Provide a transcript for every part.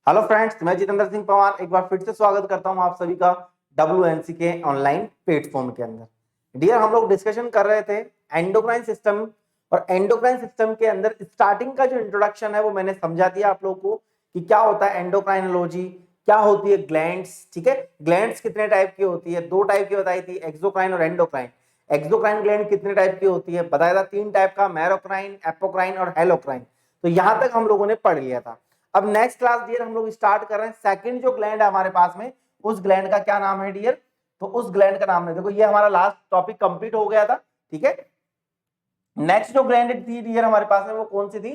Hello friends, मैं जितेंद्र सिंह पवार एक बार फिर से स्वागत करता हूं आप सभी का WNC के ऑनलाइन प्लेटफॉर्म के अंदर। डियर, हम लोग डिस्कशन कर रहे थे एंडोक्राइन सिस्टम, और एंडोक्राइन सिस्टम के अंदर स्टार्टिंग का जो इंट्रोडक्शन है वो मैंने समझा दिया आप लोगों को कि क्या होता है एंडोक्राइनोलॉजी, क्या होती है ग्लैंड्स। ठीक है, ग्लैंड्स कितने टाइप की होती है, दो टाइप की बताई थी, एक्सोक्राइन और एंडोक्राइन। एक्सोक्राइन ग्लैंड कितने टाइप की होती है बताया था, तीन टाइप का, मैरोक्राइन, एपोक्राइन और हेलोक्राइन। तो यहां तक हम लोगों ने पढ़ लिया था। अब नेक्स्ट क्लास डियर हम लोग स्टार्ट कर रहे हैं। सेकंड जो ग्लैंड है हमारे पास में, उस ग्लैंड का क्या नाम है डियर? तो उस ग्लैंड का नाम है, देखो ये हमारा लास्ट टॉपिक कंप्लीट हो गया था। ठीक है, नेक्स्ट जो ग्लैंड थी डियर हमारे पास में वो कौन सी थी?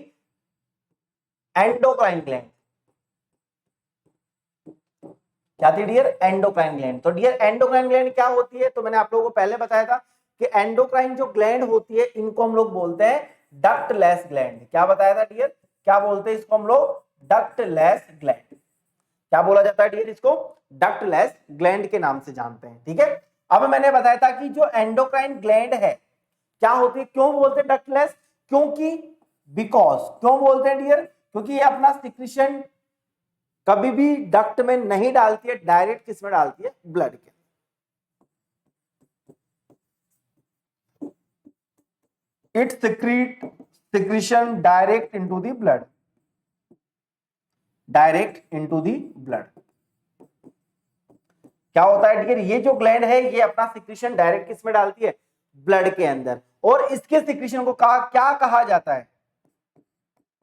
Endocrine gland. क्या थी डियर? Endocrine gland. तो डियर एंडोक्राइन ग्लैंड क्या होती है? तो मैंने आप लोगों को पहले बताया था कि एंडोक्राइन जो ग्लैंड होती है इनको हम लोग बोलते हैं डक्टलेस ग्लैंड। क्या बताया था डियर? क्या बोलते हैं इसको हम लोग? Ductless gland. क्या बोला जाता है डियर इसको? डक्टलेस ग्लैंड के नाम से जानते हैं। ठीक है, अब मैंने बताया था कि जो एंडोक्राइन ग्लैंड है क्या होती है, क्यों बोलते हैं डक्टलेस? क्योंकि बिकॉज, क्यों बोलते हैं डियर? क्योंकि ये अपना सिक्रीशन कभी भी डक्ट में नहीं डालती है, डायरेक्ट किस में डालती है? ब्लड के। It secretion direct into the blood, direct into the blood. क्या होता है डियर? ये जो ग्लैंड है ये अपना सिक्रीशन डायरेक्ट किस में डालती है? ब्लड के अंदर। और इसके सिक्रीशन को क्या कहा जाता है?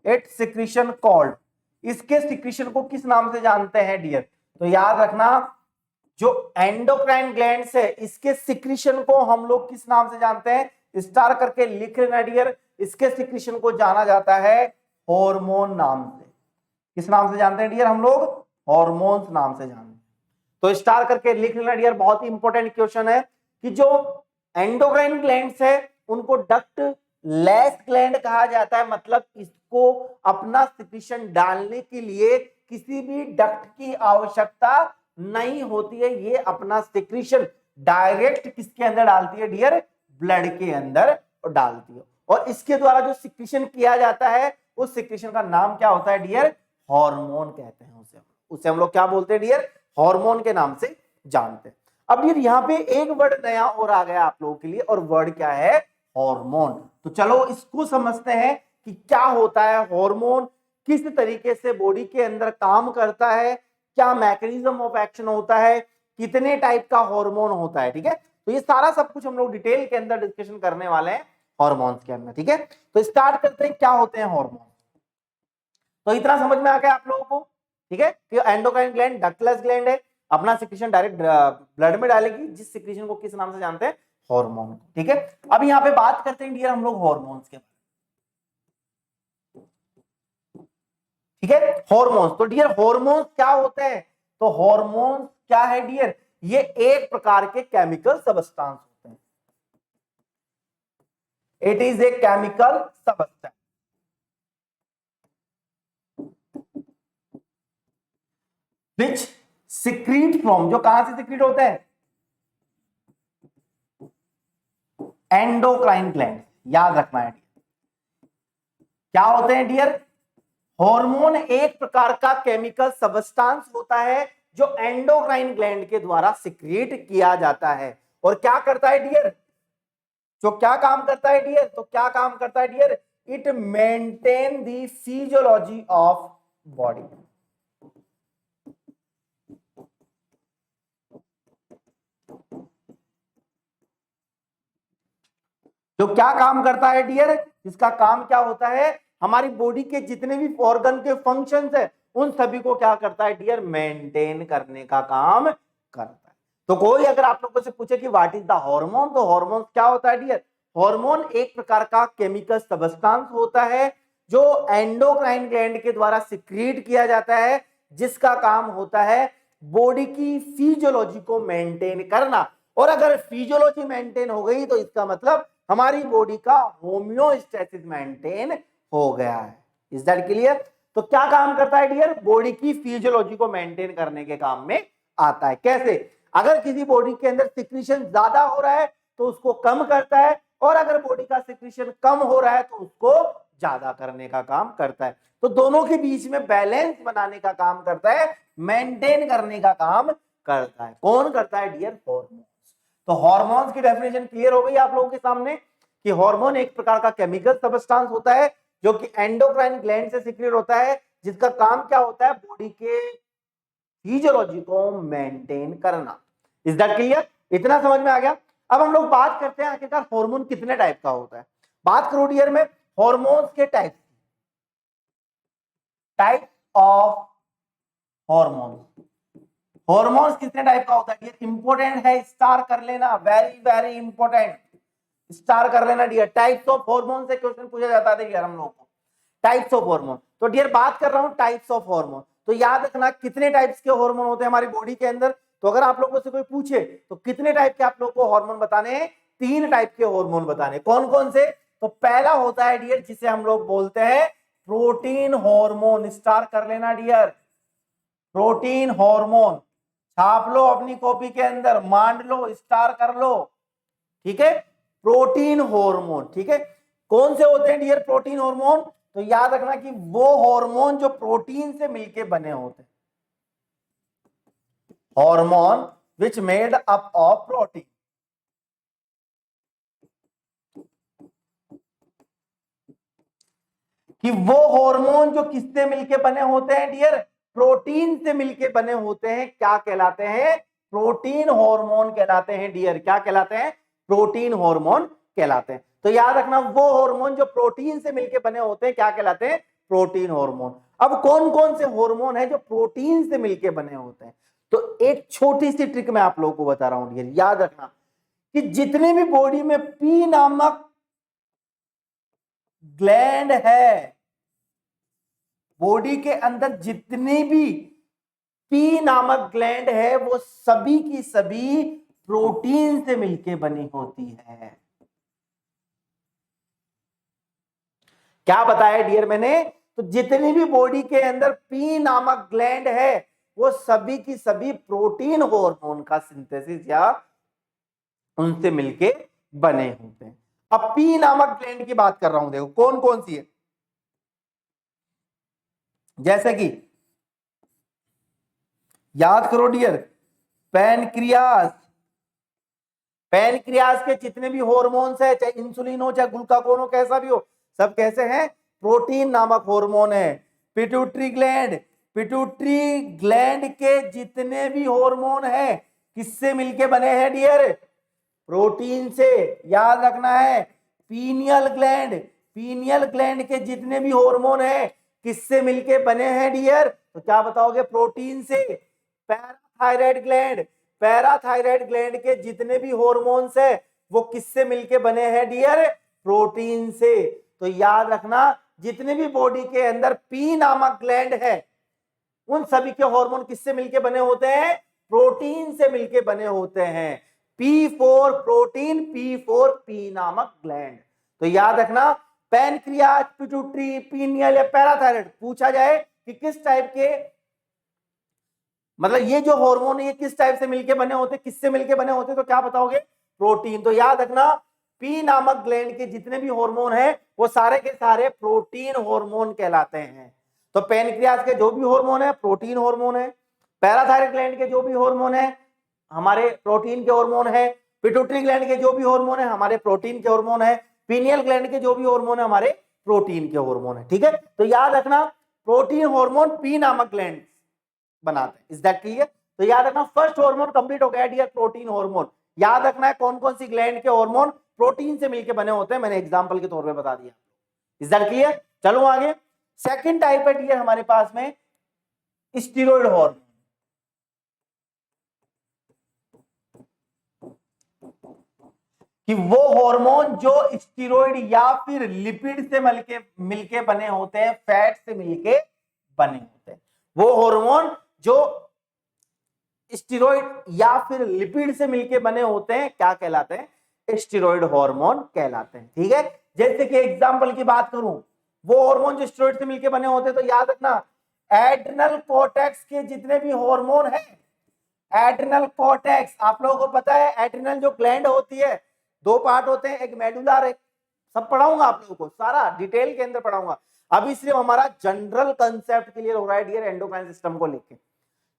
It secretion called. इसके सिक्रीशन को किस नाम से जानते हैं डियर? तो याद रखना, जो एंडोक्राइन ग्लैंड्स है इसके सिक्रीशन को हम लोग किस नाम से जानते हैं? स्टार करके लिख लेना डियर। इसके सिक्रीशन को जाना जाता है हार्मोन नाम से। किस नाम से जानते हैं डियर हम लोग? हार्मोन्स नाम से जानते हैं। तो स्टार करके लिख लेना डियर। बहुत ही इंपॉर्टेंट क्वेश्चन है कि जो एंडोक्राइन ग्लैंड्स है उनको डक्ट लेस ग्लैंड कहा जाता है, मतलब इसको अपना सिक्रीशन डालने के लिए किसी भी डक्ट की आवश्यकता नहीं होती है। ये अपना सिक्रीशन डायरेक्ट किसके अंदर डालती है डियर? ब्लड के अंदर डालती है। और इसके द्वारा जो सिक्रीशन किया जाता है उस सिक्रीशन का नाम क्या होता है डियर? हार्मोन कहते हैं उसे हम लोग क्या बोलते हैं डियर? हार्मोन के नाम से जानते हैं। अब डियर यहाँ पे एक वर्ड नया और आ गया आप लोगों के लिए, और वर्ड क्या है? हार्मोन। तो चलो इसको समझते हैं कि क्या होता है हार्मोन, किस तरीके से बॉडी के अंदर काम करता है, क्या मैकेनिज्म ऑफ एक्शन होता है, कितने टाइप का हार्मोन होता है। ठीक है, तो ये सारा सब कुछ हम लोग डिटेल के अंदर डिस्कशन करने वाले हैं हार्मोन्स के अंदर। ठीक है, तो स्टार्ट करते हैं क्या होते हैं हार्मोन। तो इतना समझ में आ गया आप लोगों को? ठीक है, कि एंडोक्राइन ग्लैंड डक्टलेस ग्लैंड है, अपना सिक्रीशन डायरेक्ट ब्लड में डालेगी, जिस सिक्रीशन को किस नाम से जानते हैं? हार्मोन। ठीक है, अब यहाँ पे बात करते हैं डियर हम लोग हार्मोन्स के बारे में। ठीक है, हार्मोन्स। तो डियर हार्मोन्स क्या होते हैं? तो हार्मोन्स क्या है डियर? ये एक प्रकार के केमिकल सबस्टांस होते हैं। It is a chemical substance which secrete from, जो कहां से सिक्रीट होते हैं? Endocrine gland. याद रखना है क्या होते हैं डियर? हार्मोन एक प्रकार का केमिकल सबस्टांस होता है जो एंडोक्राइन ग्लैंड के द्वारा सिक्रीट किया जाता है। और क्या करता है डियर? जो क्या काम करता है डियर? तो क्या काम करता है dear? It maintain the physiology of body. जो क्या काम करता है डियर? इसका काम क्या होता है? हमारी बॉडी के जितने भी ऑर्गन के फंक्शंस है उन सभी को क्या करता है डियर? मेंटेन करने का काम करता है। तो कोई अगर आप लोगों से पूछे कि व्हाट इज द हार्मोन, तो हार्मोन क्या होता है डियर? हार्मोन एक प्रकार का केमिकल सबस्टांस होता है जो एंडोक्राइन ग्लैंड के द्वारा सिक्रीट किया जाता है, जिसका काम होता है बॉडी की फिजियोलॉजी को मेंटेन करना। और अगर फिजियोलॉजी मेंटेन हो गई तो इसका मतलब हमारी बॉडी का होम्योस्टेसिस मेंटेन हो गया है। Is that clear? तो क्या काम करता है डियर? बॉडी की फिजियोलॉजी को मेंटेन करने के काम में आता है। कैसे? अगर किसी बॉडी के अंदर सिक्रीशन ज्यादा हो रहा है तो उसको कम करता है, और अगर बॉडी का सिक्रीशन कम हो रहा है तो उसको ज्यादा करने का काम करता है। तो दोनों के बीच में बैलेंस बनाने का काम करता है, मेंटेन करने का काम करता है। कौन करता है डियर? हॉर्मोन्स। तो हॉर्मोन्स की डेफिनेशन क्लियर हो गई आप लोगों के सामने कि हार्मोन एक प्रकार का केमिकल सबस्टेंस होता है जो कि एंडोक्राइन ग्लैंड से सीक्रेट होता है, जिसका काम क्या होता है? बॉडी के फिजियोलॉजी को मेंटेन करना। Is that clear? इतना समझ में आ गया? अब हम लोग बात करते हैं आखिरकार हार्मोन कितने टाइप का होता है। बात करो डियर में हार्मोन्स के टाइप ऑफ हार्मोन्स। हार्मोन्स कितने टाइप का होता है डियर? इंपॉर्टेंट है, स्टार कर लेना, वेरी वेरी इंपॉर्टेंट, स्टार कर लेना डियर। टाइप्स ऑफ हार्मोन से क्वेश्चन पूछा जाता है डियर हम लोग को, टाइप्स ऑफ हार्मोन। तो डियर बात कर रहा हूं टाइप्स ऑफ हार्मोन, तो याद रखना कितने टाइप्स के हार्मोन होते हैं हमारी बॉडी के अंदर। तो अगर आप लोगों से कोई पूछे तो कितने टाइप के आप लोग को हार्मोन बताने हैं? 3 टाइप के हार्मोन बताने। कौन कौन से? तो पहला होता है डियर जिसे हम लोग बोलते हैं प्रोटीन हार्मोन, स्टार कर लेना डियर। प्रोटीन हार्मोन छाप लो अपनी कॉपी के अंदर, मान लो, स्टार कर लो, ठीक है। प्रोटीन हार्मोन, ठीक है। कौन से होते हैं डियर प्रोटीन हार्मोन? तो याद रखना कि वो हार्मोन जो प्रोटीन से मिलके बने होते हैं, hormone which made up of protein. कि वो हार्मोन जो किससे मिलके बने होते हैं डियर? प्रोटीन से मिलके बने होते हैं, क्या कहलाते हैं? प्रोटीन हार्मोन कहलाते हैं डियर। क्या कहलाते हैं? प्रोटीन हार्मोन कहलाते हैं। तो याद रखना वो हार्मोन जो प्रोटीन से मिलके बने होते हैं क्या कहलाते हैं? Protein hormone. अब कौन कौन से हार्मोन है जो प्रोटीन से मिलके बने होते हैं? तो एक छोटी सी ट्रिक मैं आप लोगों को बता रहा हूं डियर, याद रखना कि जितने भी बॉडी में पी नामक ग्लैंड है, बॉडी के अंदर जितनी भी पी नामक ग्लैंड है वो सभी की सभी प्रोटीन से मिलके बनी होती है। क्या बताया डियर मैंने? तो जितनी भी बॉडी के अंदर पी नामक ग्लैंड है वो सभी की सभी प्रोटीन हार्मोन का सिंथेसिस या उनसे मिलके बने होते हैं। अब पी नामक ग्लैंड की बात कर रहा हूं, देखो कौन कौन सी है। जैसे कि याद करो डियर, पैनक्रियास, पैनक्रियास के जितने भी हार्मोन्स है, चाहे इंसुलिन हो चाहे ग्लूकागोन हो, कैसा भी हो, सब कैसे हैं? प्रोटीन नामक हार्मोन है। पिट्यूटरी ग्लैंड, पिट्यूटरी ग्लैंड के जितने भी हार्मोन है किससे मिलके बने हैं डियर? प्रोटीन से। याद रखना है पीनियल ग्लैंड, पीनियल ग्लैंड के जितने भी हार्मोन है किससे मिलके बने हैं डियर? तो क्या बताओगे? प्रोटीन से। पैराथायराइड ग्लैंड, पैराथायराइड ग्लैंड के जितने भी हार्मोन्स है वो किससे मिलके बने हैं डियर? प्रोटीन से। तो याद रखना जितने भी बॉडी के अंदर पी नामक ग्लैंड है उन सभी के हार्मोन किससे मिलके बने होते हैं? प्रोटीन से मिलके बने होते हैं। P four protein, P four P नामक ग्लैंड। तो याद रखना पैनक्रियाज, पिट्यूटरी, पीनियल या पैराथायराइड पूछा जाए कि किस टाइप के, मतलब ये जो हार्मोन ये किस टाइप से मिलके बने होते, किससे मिलके बने होते, तो क्या बताओगे? प्रोटीन। तो याद रखना पी नामक ग्लैंड के जितने भी हार्मोन है वो सारे के सारे प्रोटीन हार्मोन कहलाते हैं। तो पैनक्रियास के जो भी हार्मोन है प्रोटीन हार्मोन है, पैराथायराइड ग्लैंड के जो भी हार्मोन है हमारे प्रोटीन के हार्मोन है, पिट्यूटरी ग्लैंड के जो भी हार्मोन है हमारे प्रोटीन के हार्मोन है, पीनियल ग्लैंड के जो भी हार्मोन है हमारे प्रोटीन के हार्मोन है। ठीक है, तो याद रखना प्रोटीन हार्मोन पी नामक ग्लैंड बनाते हैं। Is that clear? तो याद रखना फर्स्ट हार्मोन कंप्लीट हो गया डियर, प्रोटीन हार्मोन। याद रखना है कौन कौन सी ग्लैंड के हार्मोन प्रोटीन से मिलकर बने होते हैं, मैंने एग्जांपल के तौर पे बता दिया। Is that clear? चलो आगे, सेकंड टाइप है डियर हमारे पास में स्टीरॉयड हार्मोन। कि वो हार्मोन जो स्टीरॉयड या फिर लिपिड से मिलके बने होते हैं, फैट से मिलके बने होते हैं, वो हार्मोन जो स्टीरॉयड या फिर लिपिड से मिलके बने होते हैं क्या कहलाते हैं? स्टीरॉयड हार्मोन कहलाते हैं। ठीक है, जैसे कि एग्जांपल की बात करूं, वो हार्मोन जो स्टीरॉयड से मिलके बने होते हैं, तो याद रखना एड्रिनल कॉर्टेक्स के जितने भी हार्मोन हैं, एड्रिनल कॉर्टेक्स, आप लोगों को पता है एड्रिनल जो ग्लैंड होती है दो पार्ट होते हैं, एक मेडुलर एक सब पढ़ाऊंगा आप लोगों को, सारा डिटेल के अंदर पढ़ाऊंगा। अभी सिर्फ हमारा जनरल कंसेप्ट क्लियर हो रहा है डियर एंडोक्राइन सिस्टम को लेके।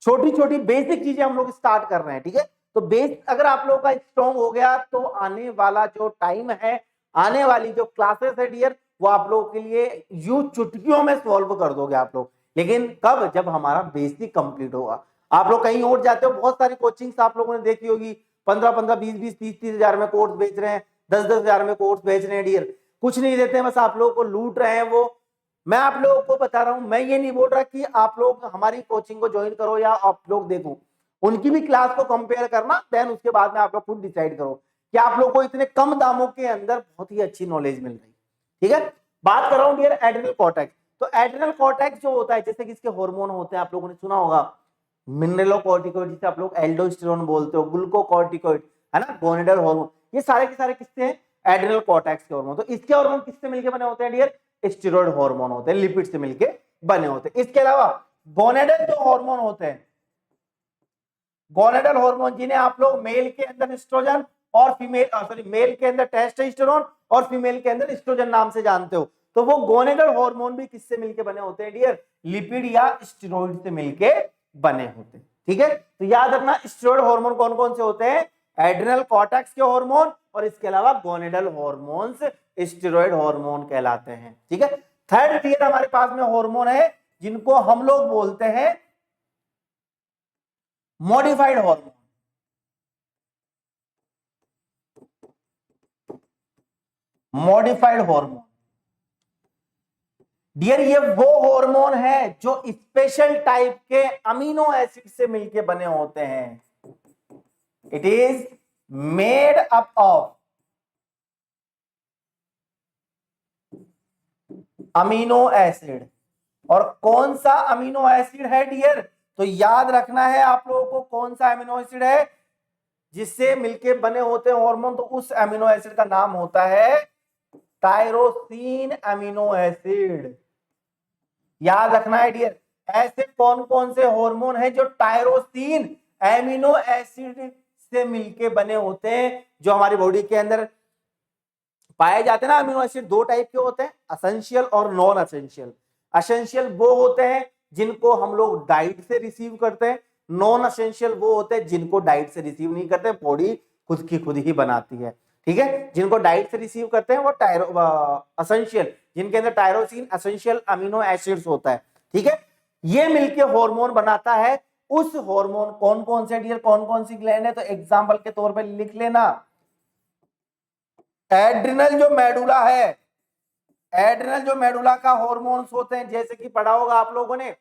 छोटी छोटी बेसिक चीजें हम लोग स्टार्ट कर रहे हैं, ठीक है। तो बेस अगर आप लोगों का स्ट्रॉन्ग हो गया तो आने वाला जो टाइम है, आने वाली जो क्लासेस है डियर, वो आप लोगों के लिए यूं चुटकियों में सॉल्व कर दोगे आप लोग। लेकिन कब? जब हमारा बेसिक कंप्लीट होगा। आप लोग कहीं और जाते हो, बहुत सारी कोचिंग्स आप लोगों ने देखी होगी, 15-15, 20-20, 30-30 हजार में कोर्स बेच रहे हैं, 10-10 हजार में कोर्स बेच रहे हैं डियर। कुछ नहीं देते हैं, बस आप लोगों को लूट रहे हैं वो। मैं आप लोगों को बता रहा हूं, मैं ये नहीं बोल रहा कि आप लोग हमारी कोचिंग को ज्वाइन करो या आप लोग देखो, उनकी भी क्लास को कंपेयर करना, देन उसके बाद में आप लोग खुद डिसाइड करो कि आप लोग को इतने कम दामों के अंदर बहुत ही अच्छी नॉलेज मिल रही, ठीक है। बात कर रहा हूं डियर एड्रेनल कॉर्टेक्स। तो एड्रेनल कॉर्टेक्स जो होता है, जैसे कि इसके हार्मोन होते हैं, आप लोगों ने सुना होगा मिनरलोकॉर्टिकॉइड, जिसे आप लोग एल्डोस्टेरोन बोलते हो, ग्लूकोकॉर्टिकॉइड, है ना, गोनेडल हार्मोन, ये सारे के सारे किससे हैं? एड्रेनल कॉर्टेक्स के हार्मोन। तो इसके हार्मोन किससे मिलकर बने होते हैं डियर? स्टेरॉइड हार्मोन होते हैं, लिपिड से मिलकर बने होते हैं। इसके अलावा गोनेडल जो हार्मोन होते हैं, गोनेडल हार्मोन, जिन्हें आप लोग मेल के अंदर एस्ट्रोजन और फीमेल मेल के अंदर टेस्टोस्टेरोन और फीमेल के अंदर एस्ट्रोजन नाम से जानते हो, तो वो गोनेडल हार्मोन भी किससे मिलके बने होते हैं डियर? लिपिड या स्टेरॉइड से मिलके बने होते हैं, ठीक है। तो याद रखना, स्टेरॉइड हार्मोन कौन कौन से होते हैं? एड्रेनल कॉर्टेक्स के हार्मोन, और इसके अलावा गोनेडल हार्मोन्स स्टेरॉइड हार्मोन कहलाते हैं, ठीक है। थर्ड डियर हमारे पास में हार्मोन है जिनको हम लोग बोलते हैं modified hormone. Modified hormone dear, ये वो हार्मोन है जो स्पेशल टाइप के अमीनो एसिड से मिलके बने होते हैं। It is made up of amino acid. और कौन सा अमीनो एसिड है डियर? तो याद रखना है आप लोगों को, कौन सा अमीनो एसिड है जिससे मिलके बने होते हैं हार्मोन? तो उस अमीनो एसिड का नाम होता है टायरोसिन अमीनो एसिड। याद रखना है डियर, ऐसे कौन कौन से हार्मोन है जो टायरोसिन एमिनो एसिड से मिलके बने होते हैं, जो हमारी बॉडी के अंदर पाए जाते हैं ना। अमीनो एसिड दो टाइप के होते हैं, असेंशियल और नॉन असेंशियल। असेंशियल वो होते हैं जिनको हम लोग डाइट से रिसीव करते हैं, नॉन असेंशियल वो होते हैं जिनको डाइट से रिसीव नहीं करते, बॉडी खुद की खुद ही बनाती है, ठीक है। जिनको डाइट से रिसीव करते हैं वो असेंशियल, जिनके अंदर टायरोसिन असेंशियल अमीनो एसिड्स होता है, ठीक है। ये मिलके हार्मोन बनाता है। उस हार्मोन कौन कौन से डियर, कौन कौन सी ग्लैंड है? तो एग्जांपल के तौर पे लिख लेना, एड्रिनल जो मेडुला है, एड्रिनल जो मेडुला का हार्मोन्स होते हैं, जैसे कि पढ़ा होगा आप लोगों ने,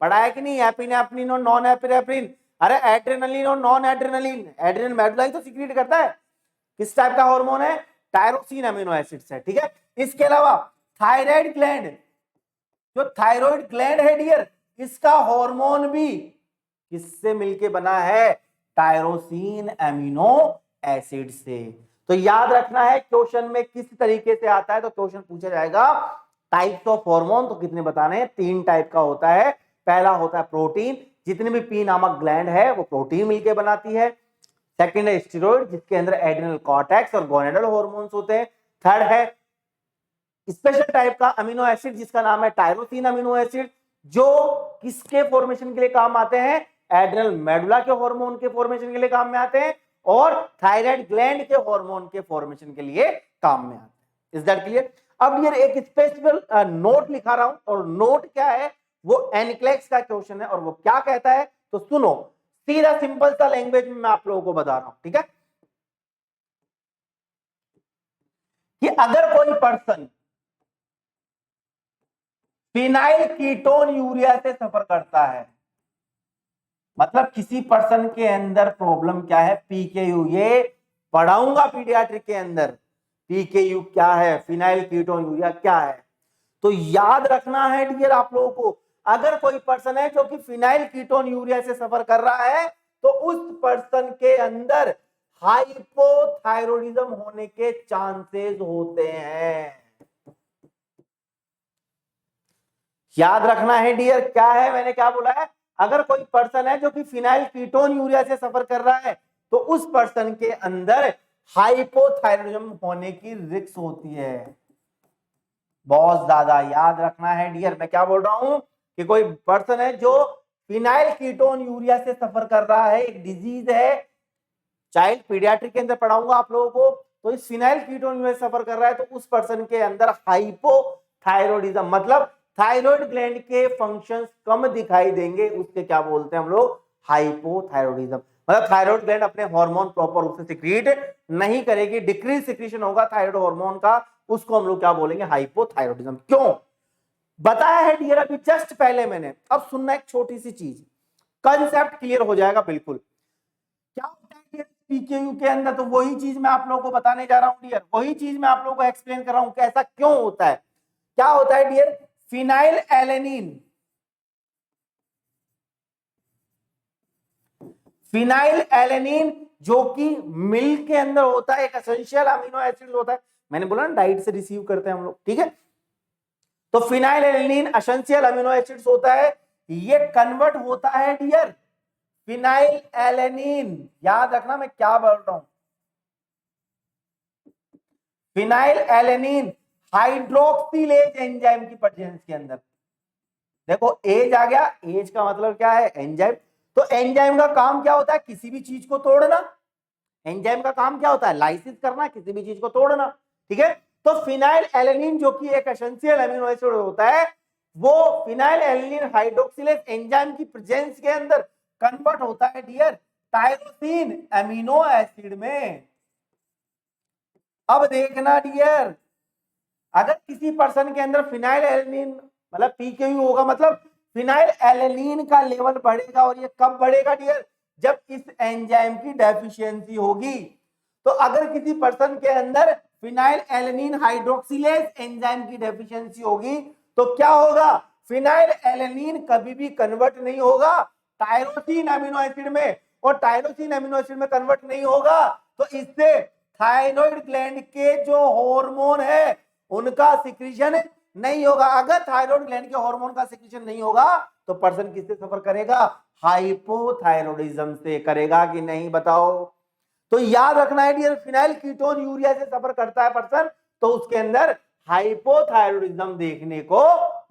पढ़ा है कि नहीं? एपिनेफ्रिन और नॉन एपिनेफ्रिन। अरे एड्रेनलिन और नॉन एड्रेनलिन, एड्रिनल मेडुला ही तो सीक्रेट करता है। किस टाइप का हार्मोन है? टायरोसिन अमीनो एसिड्स है, ठीक है। इसके अलावा थायराइड ग्लैंड, जो थायराइड ग्लैंड है डियर, इसका हार्मोन भी किससे मिलके बना है? टायरोसिन अमीनो एसिड से। तो याद रखना है, क्वेश्चन में किस तरीके से आता है, तो क्वेश्चन पूछा जाएगा टाइप्स ऑफ हार्मोन। तो कितने बताने हैं? 3 टाइप का होता है। पहला होता है प्रोटीन, जितने भी पी नामक ग्लैंड है वो प्रोटीन मिलके बनाती है। सेकंड है स्टेरॉइड, जिसके अंदर एड्रेनल कॉर्टेक्स और गोनेडल हार्मोन्स होते हैं। थर्ड है स्पेशल टाइप का अमीनो एसिड जिसका नाम है टायरोसिन अमीनो एसिड, जो किसके फॉर्मेशन के लिए काम आते हैं? एड्रेनल मेडुला के हार्मोन के फॉर्मेशन के लिए काम में आते हैं, और थायराइड ग्लैंड के हार्मोन के फॉर्मेशन के लिए काम में आते हैं। Is that clear? अब ये एक स्पेशल नोट लिखा रहा हूं, और नोट क्या है? वो एनक्लेक्स का क्वेश्चन है, और वो क्या कहता है तो सुनो, सीधा सिंपल सा लैंग्वेज में मैं आप लोगों को बता रहा हूं, ठीक है। कि अगर कोई पर्सन फिनाइल कीटोन यूरिया से सफर करता है, मतलब किसी पर्सन के अंदर प्रॉब्लम क्या है? पीकेयू, ये पढ़ाऊंगा पीडियाट्रिक के अंदर। पीकेयू क्या है, फिनाइल कीटोन यूरिया क्या है, तो याद रखना है डियर आप लोगों को। अगर कोई पर्सन है जो कि फिनाइल कीटोन यूरिया से सफर कर रहा है, तो उस पर्सन के अंदर हाइपोथायरॉयडिज्म होने के चांसेस होते हैं। याद रखना है डियर, क्या है, मैंने क्या बोला है? अगर कोई पर्सन है जो कि फिनाइल कीटोन यूरिया से सफर कर रहा है, तो उस पर्सन के अंदर हाइपोथायरॉयडिज्म होने की रिस्क होती है, बहुत ज्यादा। याद रखना है डियर, मैं क्या बोल रहा हूं कि कोई पर्सन है जो फिनाइल कीटोन यूरिया से सफर कर रहा है, एक डिजीज है, चाइल्ड पीडियाट्रिक के अंदर पढ़ाऊंगा आप लोगों को, तो इस फिनाइल कीटोन यूरिया से सफर कर रहा है तो उस पर्सन के अंदर हाइपोथायरॉयडिज्म मतलब थायराइड ग्लैंड के फंक्शंस कम दिखाई देंगे, उसके क्या बोलते हैं हम लोग, हाइपोथायरॉयडिज्म। मतलब थायराइड ग्लैंड अपने हार्मोन प्रॉपर रूप से सिक्रीट नहीं करेगी, डिक्रीज सिक्रीशन होगा थायराइड हार्मोन का, उसको हम लोग क्या बोलेंगे, हाइपोथायरॉयडिज्म। क्यों बताया है डियर अभी जस्ट पहले मैंने। अब सुनना एक छोटी सी चीज, कंसेप्ट क्लियर हो जाएगा बिल्कुल। क्या होता है डियर पीकेयू के अंदर, तो वही चीज मैं आप लोगों को बताने जा रहा हूं डियर, वही चीज मैं आप लोगों को एक्सप्लेन कर रहा हूं कि ऐसा क्यों होता है। क्या होता है dear, phenylalanine, phenylalanine जो कि मिल्क के अंदर होता है, एक एसेंशियल अमीनो एसिड होता है, मैंने बोला ना डाइट से रिसीव करते हैं हम लोग, ठीक है। तो phenyl alanine essential amino acids होता है, ये कन्वर्ट होता है डियर फिनाइल एलेनिन, याद रखना मैं क्या बोल रहा हूं, फिनाइल एलेनिन हाइड्रोक्सिलेज एंजाइम की प्रेजेंस के अंदर। देखो एज आ गया, एज का मतलब क्या है, एंजाइम। तो एंजाइम का काम क्या होता है, किसी भी चीज को तोड़ना। एंजाइम का काम क्या होता है, लाइसिस करना, किसी भी चीज को तोड़ना, ठीक है। तो फिनाइल एलेनिन जो कि एक एसेंशियल अमीनो एसिड होता है, वो फिनाइल एलेनिन हाइड्रोक्सिलेज एंजाइम की प्रेजेंस के अंदर कन्वर्ट होता है डियर टायरोसिन अमीनो एसिड में। अब देखना डियर, अगर किसी पर्सन के अंदर फिनाइल एलेनिन मतलब पीकेयू होगा, मतलब फिनाइल एलेनिन का लेवल बढ़ेगा, और ये कब बढ़ेगा डियर, जब इस एंजाइम की डेफिशिएंसी होगी। तो अगर किसी पर्सन के अंदर फिनाइल एलेनिन हाइड्रोक्सिलेज एंजाइम की डेफिशिएंसी होगी तो क्या होगा, फिनाइल एलेनिन कभी भी कन्वर्ट नहीं होगा टायरोसिन अमीनो एसिड में, और टायरोसिन अमीनो एसिड में कन्वर्ट नहीं होगा तो इससे थायराइड ग्लैंड के जो हार्मोन है उनका सिक्रीशन नहीं होगा। अगर थायराइड ग्लैंड के हार्मोन का सिक्रीशन नहीं होगा तो पर्सन किससे सफर करेगा, हाइपोथायरॉयडिज्म से करेगा कि नहीं बताओ। तो याद रखना है डियर, फिनाइल कीटोन यूरिया से सफर करता है पर्सन तो उसके अंदर हाइपोथायरॉयडिज्म देखने को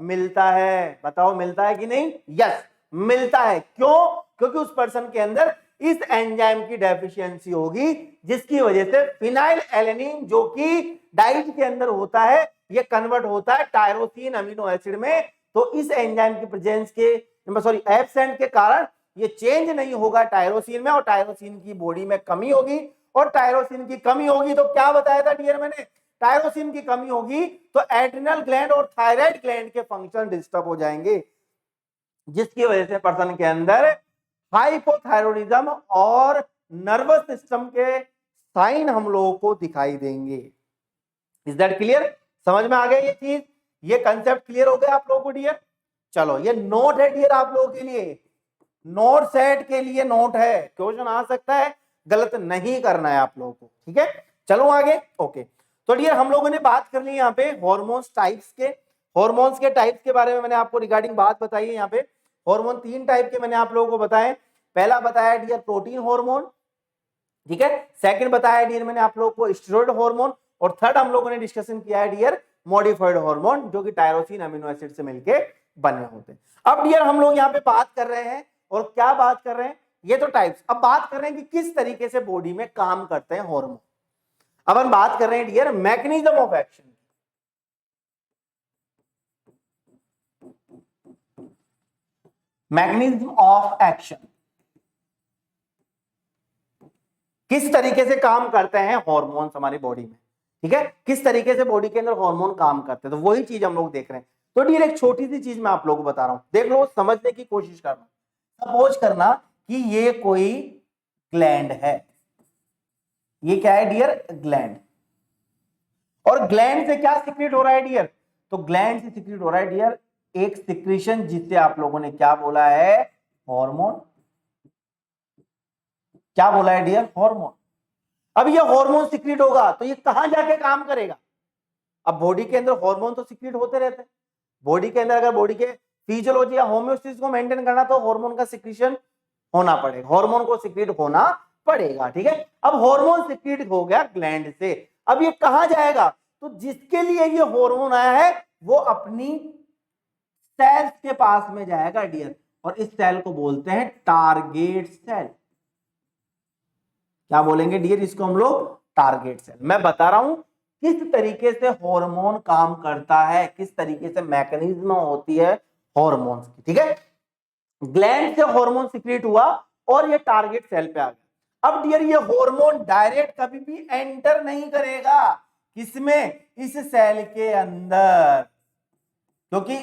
मिलता है, बताओ मिलता है कि नहीं, यस मिलता है। क्यों, क्योंकि उस पर्सन के अंदर इस एंजाइम की डेफिशिएंसी होगी जिसकी वजह से फिनाइल एलेनिन जो कि डाइट के अंदर होता है ये कन्वर्ट होता है टायरोसिन अमीनो एसिड में। तो इस एंजाइम की प्रेजेंस के सॉरी एब्सेंट के कारण ये चेंज नहीं होगा टायरोसिन में, और टायरोसिन की बॉडी में कमी होगी, और टायरोसिन की कमी होगी तो क्या बताया था डियर मैंने, टायरोसिन की कमी होगी तो एड्रिनल ग्लैंड और थायराइड ग्लैंड के फंक्शन डिस्टर्ब हो जाएंगे, जिसकी वजह से पर्सन के अंदर हाइपोथायरॉयडिज्म और नर्वस सिस्टम के साइन हम लोगों को दिखाई देंगे। इज दैट क्लियर, समझ में आ गया ये चीज, ये कंसेप्ट क्लियर हो गया आप लोगों को डियर। चलो ये नोट है डियर आप लोगों के लिए, नोट सेट के लिए नोट है, क्वेश्चन आ सकता है, गलत नहीं करना है आप लोगों को, ठीक है। चलो आगे, ओके। तो डियर हम लोगों ने बात कर ली यहाँ पे हॉर्मोन्स टाइप्स के, हॉर्मोन्स के टाइप्स के बारे में मैंने आपको रिगार्डिंग बात बताई है। यहाँ पे हार्मोन 3 टाइप के मैंने आप लोगों को बताए, पहला बताया डियर प्रोटीन हार्मोन, ठीक है। सेकंड बताया डियर मैंने आप लोगों को स्टेरॉइड हार्मोन, और थर्ड हम लोगों ने डिस्कशन किया है डियर मॉडिफाइड हार्मोन जो कि टायरोसिन अमीनो एसिड से मिलके बने होते हैं। अब डियर हम लोग यहाँ पे बात कर रहे हैं, और क्या बात कर रहे हैं, ये तो टाइप्स। अब बात कर रहे हैं कि किस तरीके से बॉडी में काम करते हैं हार्मोन। अब हम बात कर रहे हैं dear mechanism of action, mechanism of action, किस तरीके से काम करते हैं हार्मोन्स हमारी बॉडी में, ठीक है, किस तरीके से बॉडी के अंदर हार्मोन काम करते हैं, तो वही चीज हम लोग देख रहे हैं। तो डियर एक छोटी सी चीज मैं आप लोगों को बता रहा हूं, देख लो समझने की कोशिश करना। सपोज करना कि ये कोई ग्लैंड है, ये क्या है डियर, ग्लैंड, और ग्लैंड से क्या सिक्रेट हो रहा है डियर, तो ग्लैंड से सिक्रेट हो रहा है डियर एक सिक्रीशन जिससे आप लोगों ने क्या बोला है, हार्मोन। क्या बोला है डियर, हार्मोन। अब ये हार्मोन सिक्रीट होगा तो ये कहां जाके काम करेगा, अब बॉडी के अंदर हार्मोन तो सिक्रीट होते रहते हैं, बॉडी के अंदर अगर बॉडी के फिजियोलॉजी या होम्योस्टेसिस को मेंटेन करना तो हार्मोन का सिक्रीशन होना पड़ेगा, हार्मोन को सिक्रीट होना पड़ेगा। ठीक है, अब हार्मोन सिक्रीट हो गया ग्लैंड से, अब ये कहां जाएगा? तो जिसके लिए ये हार्मोन आया है वो अपनी सेल्स के पास में जाएगा डियर, और इस सेल को बोलते हैं टारगेट सेल। क्या बोलेंगे डियर इसको हम लोग? Target cell. मैं बता रहा हूं किस तरीके से हार्मोन काम करता है, किस तरीके से मैकेनिज्म होती है हार्मोन्स की। ठीक है, ग्लैंड से हार्मोन सिक्रीट हुआ और ये टारगेट सेल पे आ गया। अब डियर ये हार्मोन डायरेक्ट कभी भी एंटर नहीं करेगा किसमें? इस सेल के अंदर। क्योंकि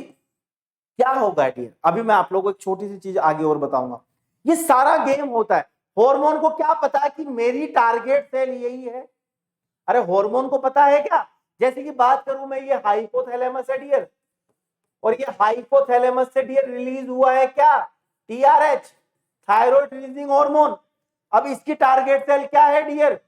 क्या होगा डियर, अभी मैं आप लोगों को एक छोटी सी चीज आगे और बताऊंगा। ये सारा गेम होता है, हार्मोन को क्या पता है कि मेरी टारगेट सेल यही है? अरे हार्मोन को पता है क्या? जैसे कि बात करूं मैं, ये हाइपोथैलेमस है डियर, और ये हाइपोथैलेमस से डियर रिलीज हुआ है क्या? TRH, thyroid releasing hormone. अब इसकी टारगेट सेल क्या है डियर?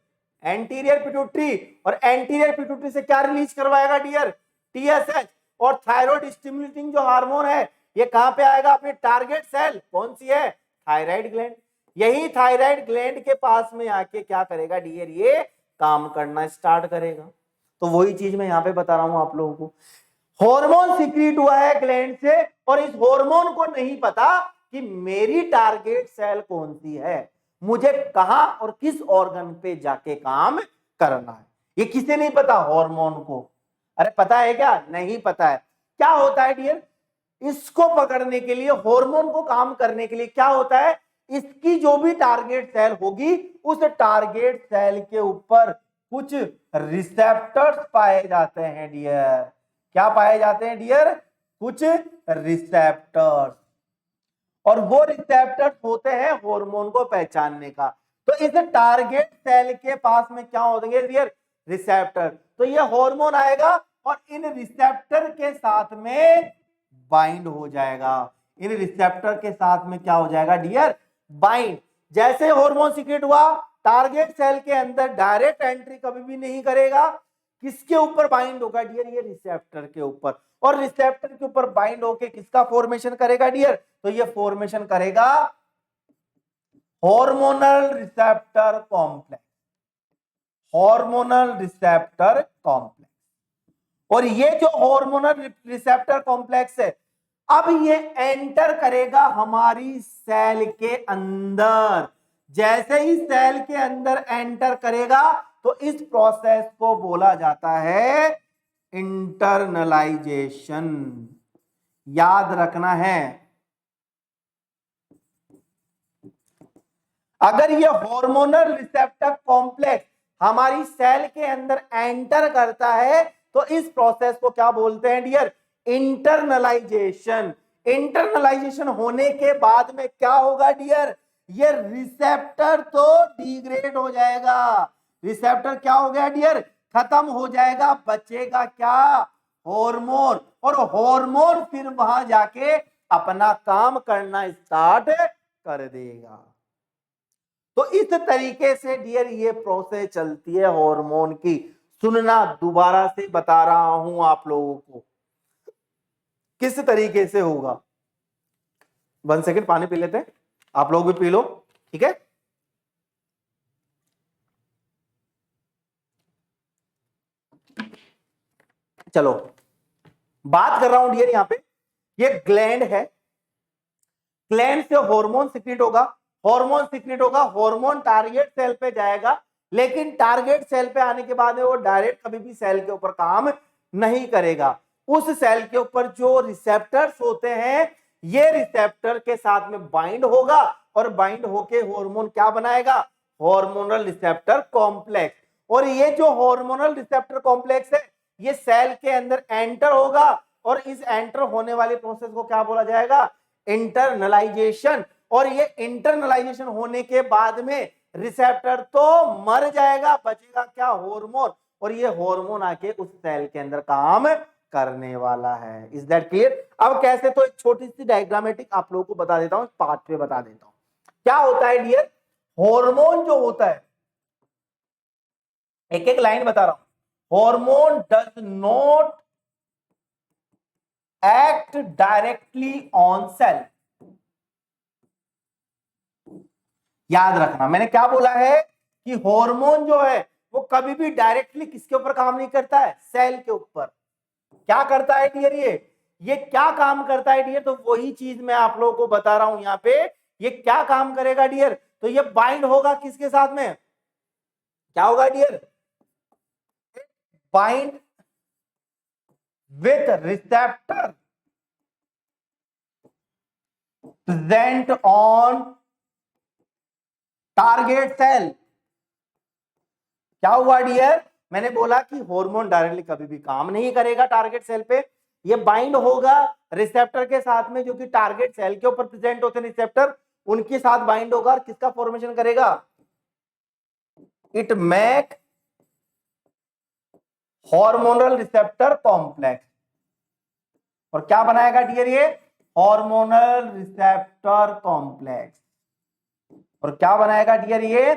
एंटीरियर पिट्यूटरी, और एंटीरियर पिट्यूटरी से क्या रिलीज करवाएगा डियर? टीएसएच। और थायराइड स्टिमुलेटिंग जो हार्मोन है ये कहां पे आएगा? अपने टारगेट सेल, कौन सी है? Thyroid gland. यही थायराइड ग्लैंड के पास में आके क्या करेगा डियर? ये काम करना स्टार्ट करेगा। तो वही चीज मैं यहां पे बता रहा हूं आप लोगों को, हार्मोन सिक्रीट हुआ है ग्लैंड से, और इस हार्मोन को नहीं पता कि मेरी टारगेट सेल कौन सी है, मुझे कहां और किस ऑर्गन पे जाके काम करना है। ये किसे नहीं पता? हार्मोन को। अरे पता है क्या? नहीं पता है। क्या होता है डियर, इसको पकड़ने के लिए, हार्मोन को काम करने के लिए क्या होता है, इसकी जो भी टारगेट सेल होगी उस टारगेट सेल के ऊपर कुछ रिसेप्टर्स पाए जाते हैं डियर। क्या पाए जाते हैं डियर? कुछ रिसेप्टर्स, और वो रिसेप्टर्स होते हैं हार्मोन को पहचानने का। तो इस टारगेट सेल के पास में क्या होंगे डियर? रिसेप्टर। तो ये हार्मोन आएगा और इन रिसेप्टर के साथ में बाइंड हो जाएगा। इन रिसेप्टर के साथ में क्या हो जाएगा डियर? बाइंड। जैसे हार्मोन सीक्रेट हुआ, टारगेट सेल के अंदर डायरेक्ट एंट्री कभी भी नहीं करेगा। किसके ऊपर बाइंड होगा डियर? ये रिसेप्टर के ऊपर। और रिसेप्टर के ऊपर बाइंड होके किसका फॉर्मेशन करेगा डियर? तो ये फॉर्मेशन करेगा hormonal receptor complex. Hormonal receptor complex. और ये जो हार्मोनल रिसेप्टर कॉम्प्लेक्स है, अब ये एंटर करेगा हमारी सेल के अंदर। जैसे ही सेल के अंदर एंटर करेगा तो इस प्रोसेस को बोला जाता है इंटरनलाइजेशन। याद रखना है, अगर ये हार्मोनल रिसेप्टर कॉम्प्लेक्स हमारी सेल के अंदर एंटर करता है तो इस प्रोसेस को क्या बोलते हैं डियर? इंटरनलाइजेशन। इंटरनलाइजेशन होने के बाद में क्या होगा डियर? ये रिसेप्टर तो डिग्रेड हो जाएगा। रिसेप्टर क्या हो गया डियर? खत्म हो जाएगा। बचेगा क्या? हार्मोन। और हार्मोन फिर वहां जाके अपना काम करना स्टार्ट कर देगा। तो इस तरीके से डियर ये प्रोसेस चलती है हार्मोन की। सुनना, दोबारा से बता रहा हूं आप लोगों को किस तरीके से होगा। 1 सेकेंड पानी पी लेते हैं, आप लोग भी पी लो। ठीक है, चलो बात कर रहा हूं डियर, यहां पे ये ग्लैंड है। ग्लैंड से हार्मोन सिक्रीट होगा, हार्मोन सिक्रीट होगा, हार्मोन टारगेट सेल पे जाएगा। लेकिन टारगेट सेल पे आने के बाद वो डायरेक्ट कभी भी सेल के ऊपर काम नहीं करेगा। उस सेल के ऊपर जो रिसेप्टर्स होते हैं, ये रिसेप्टर के साथ में बाइंड होगा, और बाइंड होके हार्मोन क्या बनाएगा? Hormonal receptor complex. और ये जो हार्मोनल रिसेप्टर कॉम्प्लेक्स है ये सेल के अंदर एंटर होगा, और इस एंटर होने वाले प्रोसेस को क्या बोला जाएगा? इंटरनलाइजेशन। और ये इंटरनलाइजेशन होने के बाद में रिसेप्टर तो मर जाएगा, बचेगा क्या? हार्मोन। और ये हार्मोन आके उस सेल के अंदर काम करने वाला है। Is that clear? अब कैसे, तो एक छोटी सी डायग्रामेटिक आप लोगों को बता देता हूं, पार्ट पे बता देता हूं क्या होता है डियर। हार्मोन जो होता है, एक एक लाइन बता रहा हूं। Hormone does not act directly on sale. याद रखना मैंने क्या बोला है कि हार्मोन जो है वो कभी भी डायरेक्टली किसके ऊपर काम नहीं करता है, सेल के ऊपर। क्या करता है डियर, ये क्या काम करता है डियर, तो वही चीज मैं आप लोगों को बता रहा हूं यहाँ पे। ये क्या काम करेगा डियर, तो ये बाइंड होगा किसके साथ में, क्या होगा dear, bind with receptor present on target cell. क्या हुआ डियर, मैंने बोला कि हार्मोन डायरेक्टली कभी भी काम नहीं करेगा टारगेट सेल पे, ये बाइंड होगा रिसेप्टर के साथ में जो कि टारगेट सेल के ऊपर प्रेजेंट होते हैं रिसेप्टर, उनके साथ बाइंड होगा और किसका फॉर्मेशन करेगा, it make hormonal receptor complex. और क्या बनाएगा डियर ये, हार्मोनल रिसेप्टर कॉम्प्लेक्स। और क्या बनाएगा डियर ये,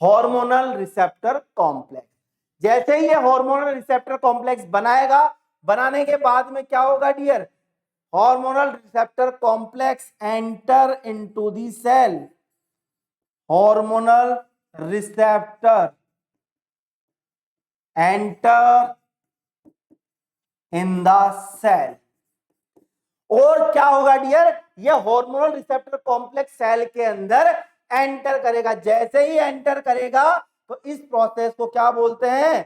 हार्मोनल रिसेप्टर कॉम्प्लेक्स। जैसे ही ये हार्मोनल रिसेप्टर कॉम्प्लेक्स बनाएगा, बनाने के बाद में क्या होगा dear, hormonal receptor complex enter into the cell, hormonal receptor enter in the cell. और क्या होगा डियर, ये हार्मोनल रिसेप्टर कॉम्प्लेक्स सेल के अंदर एंटर करेगा। जैसे ही एंटर करेगा तो इस प्रोसेस को क्या बोलते हैं,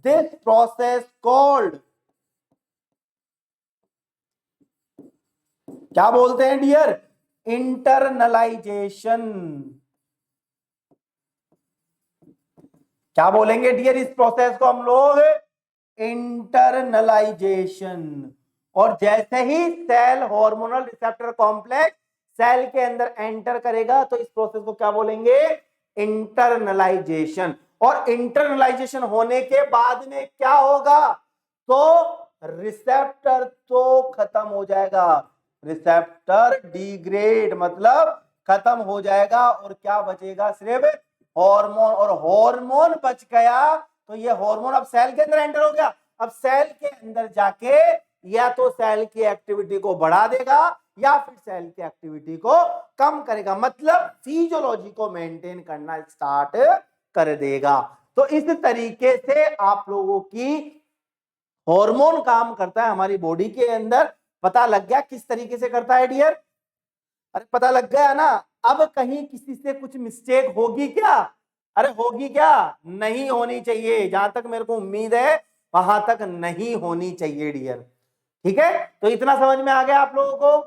दिस प्रोसेस कॉल्ड, क्या बोलते हैं डियर, इंटरनलाइजेशन। क्या बोलेंगे डियर इस प्रोसेस को हम लोग, इंटरनलाइजेशन। और जैसे ही cell hormonal receptor complex cell के अंदर एंटर करेगा तो इस प्रोसेस को क्या बोलेंगे, इंटरनलाइजेशन। और इंटरनलाइजेशन होने के बाद में क्या होगा, तो रिसेप्टर तो खत्म हो जाएगा, रिसेप्टर डिग्रेड मतलब खत्म हो जाएगा और क्या बचेगा, सिर्फ हार्मोन। और हार्मोन बच गया तो ये हार्मोन अब सेल के अंदर एंटर हो गया, अब सेल के अंदर जाके या तो सेल की एक्टिविटी को बढ़ा देगा या फिर सेल की एक्टिविटी को कम करेगा, मतलब फिजियोलॉजी को मेंटेन करना स्टार्ट कर देगा। तो इस तरीके से आप लोगों की हार्मोन काम करता है हमारी बॉडी के अंदर। पता लग गया किस तरीके से करता है डियर, अरे पता लग गया ना। अब कहीं किसी से कुछ मिस्टेक होगी क्या, अरे होगी क्या, नहीं होनी चाहिए, जहां तक मेरे को उम्मीद है वहां तक नहीं होनी चाहिए डियर। ठीक है, तो इतना समझ में आ गया आप लोगों को,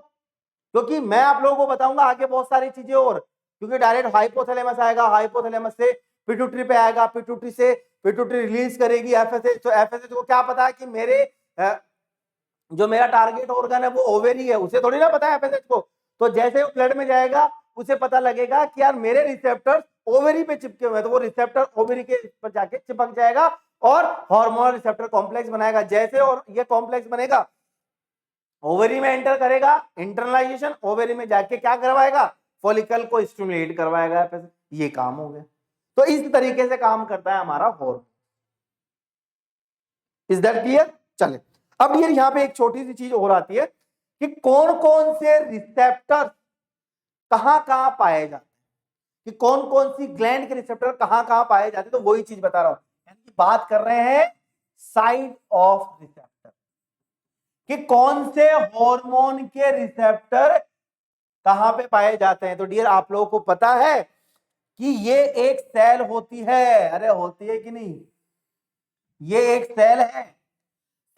क्योंकि मैं आप लोगों को बताऊंगा आगे बहुत सारी चीजें और, क्योंकि डायरेक्ट हाइपोथैलेमस आएगा, हाइपोथैलेमस से पिट्यूटरी पे आएगा, पिट्यूटरी से पिट्यूटरी रिलीज करेगी एफएसएच, तो एफएसएच को क्या पता है कि मेरे जो मेरा टारगेट ऑर्गन है वो ओवेरी है, उसे थोड़ी ना पता है एफएसएच को। तो जैसे वो ब्लड में जाएगा उसे पता लगेगा कि यार मेरे रिसेप्टर ओवेरी पे चिपके हुए हैं, तो वो रिसेप्टर ओवेरी के पर जाके चिपक जाएगा और हार्मोनल रिसेप्टर कॉम्प्लेक्स बनाएगा। जैसे और ये कॉम्प्लेक्स बनेगा ओवरी में एंटर करेगा, इंटरनलाइजेशन, ओवरी में जाके क्या करवाएगा, फॉलिकल को स्टिमुलेट करवाएगा, ये काम हो गया। तो इस तरीके से काम करता है हमारा हार्मोन। इज दैट क्लियर, चले अब ये यहां पे एक छोटी सी चीज और आती है कि कौन कौन से रिसेप्टर कहां कहां पाए जाते हैं, कि कौन कौन सी ग्लैंड के रिसेप्टर कहां कहां पाए जाते हैं, तो वही चीज बता रहा हूं, यानी बात कर रहे हैं साइट ऑफ रिसेप्टर, कि कौन से हार्मोन के रिसेप्टर कहां पे पाए जाते हैं। तो डियर आप लोगों को पता है कि ये एक सेल होती है, अरे होती है कि नहीं, ये एक सेल है,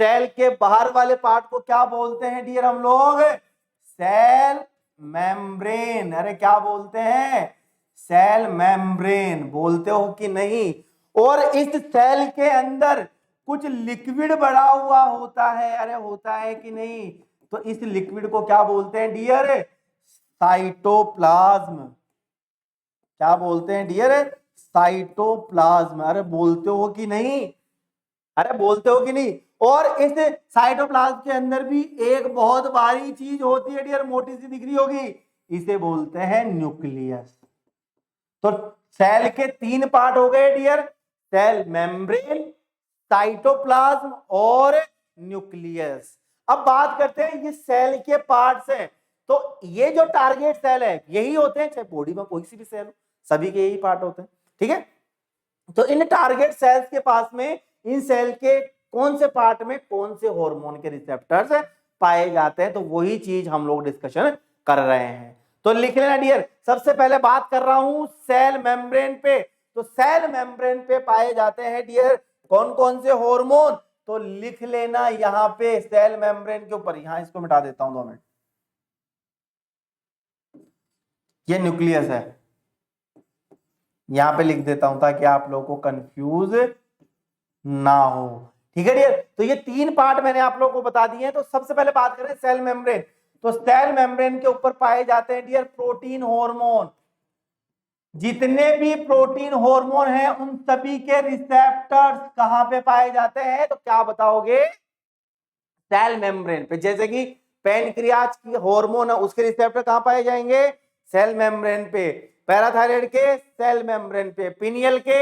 सेल के बाहर वाले पार्ट को क्या बोलते हैं डियर हम लोग, सेल मेम्ब्रेन। अरे क्या बोलते हैं, सेल मेम्ब्रेन, बोलते हो कि नहीं। और इस सेल के अंदर कुछ लिक्विड बड़ा हुआ होता है, अरे होता है कि नहीं, तो इस लिक्विड को क्या बोलते हैं डियर, साइटोप्लाज्म। क्या बोलते हैं डियर, साइटोप्लाज्म। अरे बोलते हो कि नहीं, अरे बोलते हो कि नहीं। और इस साइटोप्लाज्म के अंदर भी एक बहुत भारी चीज होती है डियर, मोटी सी दिख रही होगी, इसे बोलते हैं न्यूक्लियस। तो सेल के तीन पार्ट हो गए डियर, सेल मेम्ब्रेन, साइटोप्लाज्म और न्यूक्लियस। अब बात करते हैं ये सेल के पार्ट्स हैं, तो ये जो टारगेट सेल है यही होते हैं, चाहे बॉडी में कोई सी भी सेल हो, सभी के यही पार्ट होते हैं, ठीक है। तो इन टारगेट सेल्स के पास में इन सेल के कौन से पार्ट में कौन से हार्मोन के रिसेप्टर्स पाए जाते हैं, तो वही चीज हम लोग डिस्कशन कर रहे हैं। तो लिख लेना डियर, सबसे पहले बात कर रहा हूं सेल मेम्ब्रेन पे। तो सेल मेम्ब्रेन पे पाए जाते हैं डियर कौन कौन से हार्मोन, तो लिख लेना यहां पे सेल मेम्ब्रेन के ऊपर, यहां इसको मिटा देता हूं 2 मिनट, ये न्यूक्लियस है, यहां पे लिख देता हूं ताकि आप लोगों को कंफ्यूज ना हो, ठीक है डियर। तो ये 3 पार्ट मैंने आप लोगों को बता दिए हैं। तो सबसे पहले बात करें सेल मेम्ब्रेन, तो सेल मेम्ब्रेन के ऊपर पाए जाते हैं डियर प्रोटीन हार्मोन। जितने भी प्रोटीन हार्मोन हैं उन सभी के रिसेप्टर्स कहां पे पाए जाते हैं, तो क्या बताओगे, सेल मेम्ब्रेन पे। जैसे कि पैनक्रियाज की हार्मोन है उसके रिसेप्टर कहां पाए जाएंगे, सेल मेम्ब्रेन पे। पैराथायराइड के सेल मेम्ब्रेन पे, पिनियल के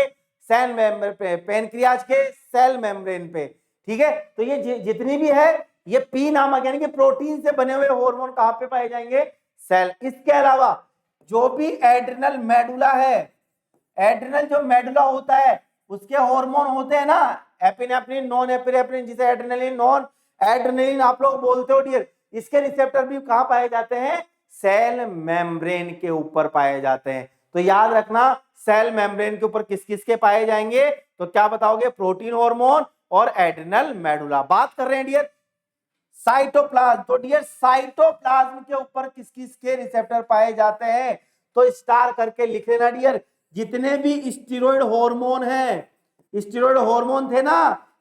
सेल मेम्ब्रेन पे, पैनक्रियाज के सेल मेम्ब्रेन पे, ठीक है। तो ये जितनी भी है ये पी नामक यानी कि प्रोटीन से बने हुए हार्मोन कहां पे पाए जाएंगे, सेल। इसके अलावा जो भी एड्रिनल मेडुला है, एड्रिनल जो मेडुला होता है उसके हार्मोन होते हैं ना, एपिनेफ्रिन, नॉन एपिनेफ्रिन, जिसे एड्रेनलिन, नॉन एड्रेनलिन आप लोग बोलते हो डियर, इसके रिसेप्टर भी कहां पाए जाते हैं, सेल मेम्ब्रेन के ऊपर पाए जाते हैं। तो याद रखना सेल मेम्ब्रेन के ऊपर किस किस के पाए जाएंगे, तो क्या बताओगे, प्रोटीन हार्मोन और एड्रिनल मेडुला। बात कर रहे हैं डियर साइटोप्लाज्म, तो डियर साइटोप्लाज्म के ऊपर किस किस के रिसेप्टर पाए जाते हैं, तो स्टार करके लिख लेना डियर, जितने भी स्टीरॉयड हार्मोन हैं, स्टीरॉयड हार्मोन थे ना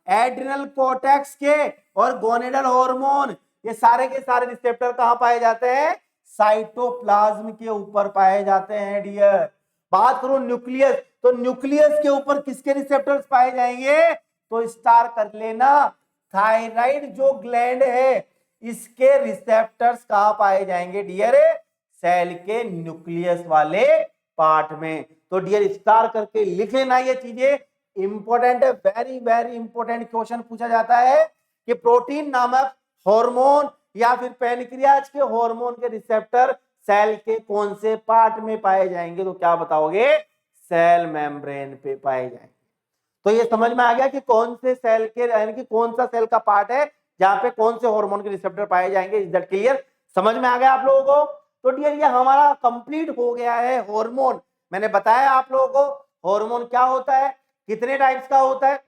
एड्रिनल कोर्टेक्स के और गोनेडल हार्मोन, ये सारे के सारे रिसेप्टर कहां पाए जाते हैं, साइटोप्लाज्म के ऊपर पाए जाते हैं डियर। बात करो न्यूक्लियस, तो न्यूक्लियस के ऊपर किसके रिसेप्टर्स पाए जाएंगे, तो स्टार कर लेना, थायराइड जो ग्लैंड है इसके रिसेप्टर्स कहां पाए जाएंगे डियर, सेल के न्यूक्लियस वाले पार्ट में। तो डियर स्टार करके लिख लेना, ये चीजें इंपॉर्टेंट है, वेरी वेरी इंपॉर्टेंट क्वेश्चन पूछा जाता है कि प्रोटीन नामक हार्मोन या फिर पैनक्रियाज के हार्मोन के रिसेप्टर सेल के कौन से पार्ट में पाए जाएंगे, तो क्या बताओगे, सेल मेम्ब्रेन पे पाए जाएंगे। तो ये समझ में आ गया कि कौन से सेल के यानी कि कौन सा सेल का पार्ट है जहां पे कौन से हार्मोन के रिसेप्टर पाए जाएंगे। इज दैट क्लियर, समझ में आ गया आप लोगों को। तो डियर ये हमारा कंप्लीट हो गया है हार्मोन। मैंने बताया आप लोगों को हार्मोन क्या होता है, कितने टाइप्स का होता है,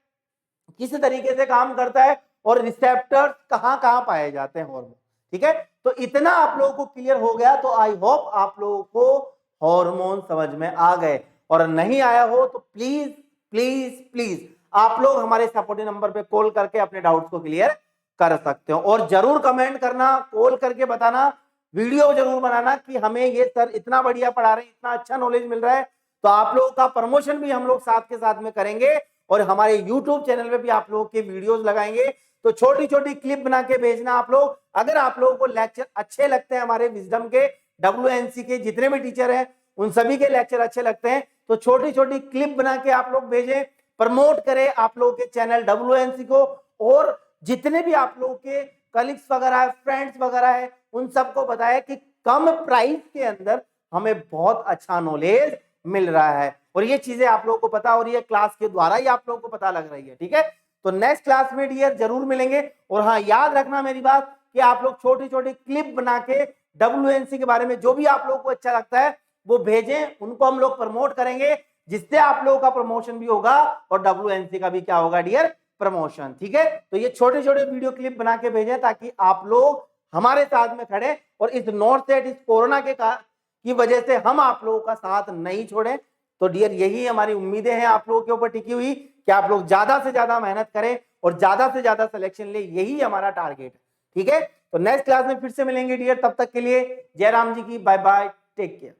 किस तरीके से काम करता है और रिसेप्टर्स कहां कहां पाए जाते हैं हार्मोन, ठीक है। तो इतना आप लोगों को क्लियर हो गया, तो आई होप आप लोगों को हार्मोन समझ में आ गए, और नहीं आया हो तो प्लीज प्लीज प्लीज आप लोग हमारे सपोर्टिव नंबर पे कॉल करके अपने डाउट्स को क्लियर कर सकते हो। और जरूर कमेंट करना, कॉल करके बताना, वीडियो जरूर बनाना कि हमें ये सर इतना बढ़िया पढ़ा रहे हैं, इतना अच्छा नॉलेज मिल रहा है। तो आप लोगों का प्रमोशन भी हम लोग साथ के साथ में करेंगे और हमारे YouTube चैनल पे भी आप लोगों के वीडियोस लगाएंगे। तो छोटी छोटी क्लिप बना के भेजना आप लोग। अगर आप लोगों को लेक्चर अच्छे लगते हैं, हमारे विजडम के, WNC के जितने भी टीचर हैं उन सभी के लेक्चर अच्छे लगते हैं, तो छोटी छोटी क्लिप बना के आप लोग भेजें, प्रमोट करें आप लोगों के चैनल WNC को। और जितने भी आप लोगों के कलीग्स वगैरह है, फ्रेंड्स वगैरह है, उन सबको बताएं कि कम प्राइस के अंदर हमें बहुत अच्छा नॉलेज मिल रहा है। और ये चीजें आप लोगों को पता, और ये क्लास के द्वारा ही आप लोगों को पता लग रही है, ठीक है। तो नेक्स्ट क्लास में डियर जरूर मिलेंगे। और हाँ, याद रखना मेरी बात कि आप लोग छोटी छोटी क्लिप बना के WNC के बारे में जो भी आप लोगों को अच्छा लगता है वो भेजें, उनको हम लोग प्रमोट करेंगे, जिससे आप लोगों का प्रमोशन भी होगा और WNC का भी क्या होगा डियर, प्रमोशन, ठीक है। तो ये छोटे छोटे वीडियो क्लिप बना के भेजें ताकि आप लोग हमारे साथ में खड़े, और इस नॉर्थ सेट, इस कोरोना के की वजह से हम आप लोगों का साथ नहीं छोड़ें। तो डियर यही हमारी उम्मीदें हैं आप लोगों के ऊपर टिकी हुई कि आप लोग ज्यादा से ज्यादा मेहनत करें और ज्यादा से ज्यादा सिलेक्शन ले, यही हमारा टारगेट है, ठीक है। तो नेक्स्ट क्लास में फिर से मिलेंगे डियर, तब तक के लिए जय राम जी की, बाय बाय, टेक केयर।